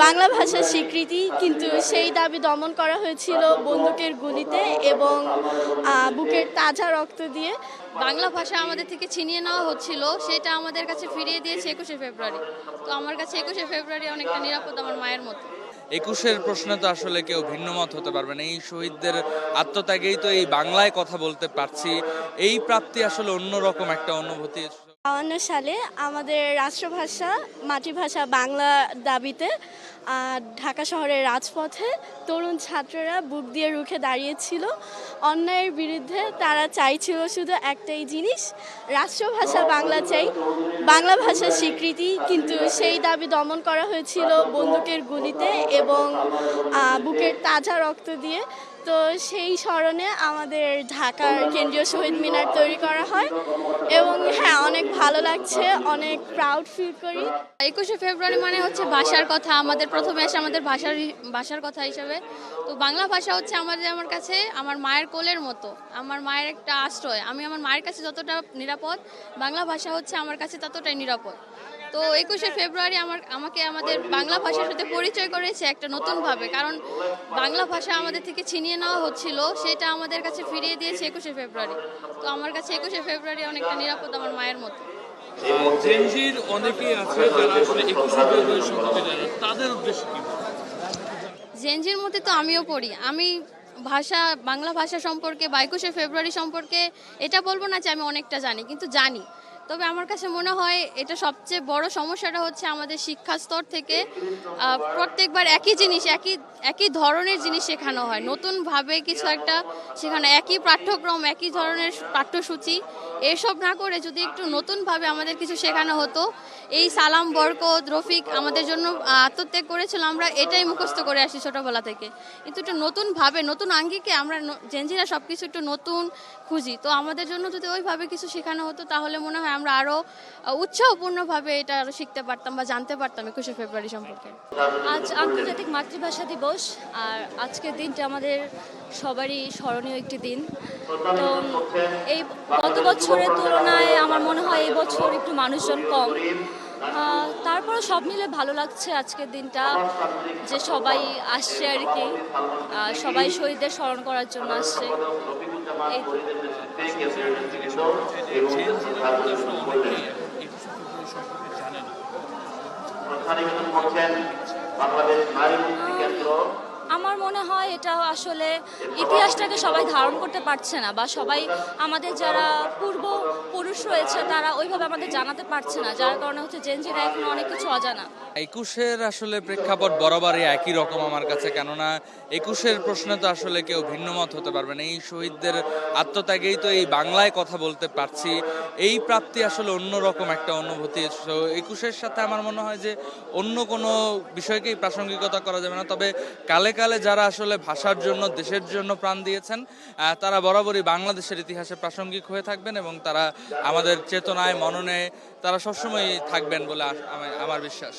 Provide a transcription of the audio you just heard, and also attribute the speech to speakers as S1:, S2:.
S1: বাংলা ভাষার স্বীকৃতি, কিন্তু সেই দাবি দমন করা হয়েছিল বন্দুকের গুলিতে এবং বুকের তাজা রক্ত দিয়ে।
S2: বাংলা ভাষা আমাদের থেকে ছিনিয়ে নেওয়া হচ্ছিল, সেটা আমাদের কাছে ফিরিয়ে দিয়েছে 21শে ফেব্রুয়ারি। তো আমার কাছে 21শে ফেব্রুয়ারি অনেকটা নিরাপদ, আমার মায়ের মতো।
S3: 21-এর প্রশ্নে তো আসলে কেউ ভিন্ন মত হতে পারবে না। এই শহীদদের আত্মত্যাগেই তো এই বাংলায় কথা বলতে পারছি। এই প্রাপ্তি আসলে অন্যরকম একটা অনুভূতি।
S1: 52 সালে আমাদের রাষ্ট্রভাষা মাতৃভাষা বাংলা দাবিতে ঢাকা শহরের রাজপথে তরুণ ছাত্ররা বুক দিয়ে রুখে দাঁড়িয়েছিল। অন্যায়ের বিরুদ্ধে তারা চাইছিল শুধু একটাই জিনিস, রাষ্ট্রভাষা বাংলা চাই, বাংলা ভাষার স্বীকৃতি, কিন্তু সেই দাবি দমন করা হয়েছিল বন্দুকের গুলিতে এবং বুকের তাজা রক্ত দিয়ে। তো সেই স্মরণে আমাদের ঢাকার কেন্দ্রীয় শহীদ মিনার তৈরি করা হয় এবং হ্যাঁ, অনেক ভালো লাগছে, অনেক প্রাউড ফিল করি।
S2: 21শে ফেব্রুয়ারি মানে হচ্ছে ভাষার কথা, আমাদের প্রথমে আসে আমাদের ভাষার কথা হিসাবে। তো বাংলা ভাষা হচ্ছে আমার কাছে আমার মায়ের কোলের মতো, আমার মায়ের একটা আশ্রয়। আমি আমার মায়ের কাছে যতটা নিরাপদ, বাংলা ভাষা হচ্ছে আমার কাছে ততটাই নিরাপদ। তো 21শে ফেব্রুয়ারি আমাকে আমাদের বাংলা ভাষার সাথে পরিচয় করেছে একটা নতুনভাবে, কারণ বাংলা ভাষা আমাদের থেকে ছিনিয়ে নেওয়া হচ্ছিল, সেটা আমাদের কাছে ফিরিয়ে দিয়েছে 21শে ফেব্রুয়ারি। তো আমার কাছে 21শে ফেব্রুয়ারি অনেকটা নিরাপদ, আমার মায়ের মতো।
S4: জেনজির অনেকেই আছে যারা আসলে 21শে ফেব্রুয়ারি সম্পর্কে জানে, তাদের উদ্দেশ্যে কি?
S2: জেনজির মধ্যে তো আমিও পড়ি। আমি বাংলা ভাষা সম্পর্কে বা 21শে ফেব্রুয়ারি সম্পর্কে এটা বলবো না যে আমি অনেকটা জানি, কিন্তু জানি। তবে আমার কাছে মনে হয় এটা সবচেয়ে বড় সমস্যাটা হচ্ছে আমাদের শিক্ষা স্তর থেকে প্রত্যেকবার একই জিনিস, একই ধরনের জিনিস শেখানো হয়। নতুনভাবে কিছু একটা শেখানো, একই পাঠ্যক্রম, একই ধরনের পাঠ্যসূচি, এসব না করে যদি একটু নতুনভাবে আমাদের কিছু শেখানো হতো। এই সালাম, বরকত, রফিক আমাদের জন্য আত্মত্যাগ করেছিল, আমরা এটাই মুখস্থ করে আসি ছোটোবেলা থেকে। কিন্তু একটু নতুনভাবে, নতুন আঙ্গিকে আমরা জেনজিরা সব কিছু একটু নতুন খুঁজি। তো আমাদের জন্য যদি ওইভাবে কিছু শেখানো হতো, তাহলে মনে হয় আমরা আরও উৎসাহপূর্ণভাবে এটা আরও শিখতে পারতাম বা জানতে পারতাম 21শে ফেব্রুয়ারি সম্পর্কে।
S5: আজ আন্তর্জাতিক মাতৃভাষা দিবস, আর আজকের দিনটা আমাদের সবারই স্মরণীয় একটি দিন। তো এই গত বছরের তুলনায় আমার মনে হয় এই বছর একটু মানুষজন কম, তারপরে সব মিলে ভালো লাগছে আজকের দিনটা, যে সবাই আসছে আর কি, সবাই শহীদদের স্মরণ করার জন্য আসছে। এই আমার মনে হয় এটা আসলে ইতিহাসটাকে সবাই ধারণ করতে পারছে না, বা সবাই আমাদের যারা পূর্বপুরুষ রয়েছে তারা ওইভাবে আমাদের জানাতে পারছে না, যার কারণে হচ্ছে জেনজিরা এখন অনেক কিছু অজানা।
S3: 21-এর আসলে প্রেক্ষাপট বরাবরই একই রকম আমার কাছে, কেননা 21-এর প্রশ্নে তো আসলে কেউ ভিন্ন মত হতে পারবে না। এই শহীদদের আত্মত্যাগেই তো এই বাংলায় কথা বলতে পারছি। এই প্রাপ্তি আসলে অন্যরকম একটা অনুভূতি। 21-এর সাথে আমার মনে হয় যে অন্য কোনো বিষয়কেই প্রাসঙ্গিকতা করা যাবে না। তবে কালে কালে যারা আসলে ভাষার জন্য, দেশের জন্য প্রাণ দিয়েছেন, তারা বরাবরই বাংলাদেশের ইতিহাসে প্রাসঙ্গিক হয়ে থাকবেন এবং তারা আমাদের চেতনায়, মননে তারা সবসময় থাকবেন বলে আমার বিশ্বাস।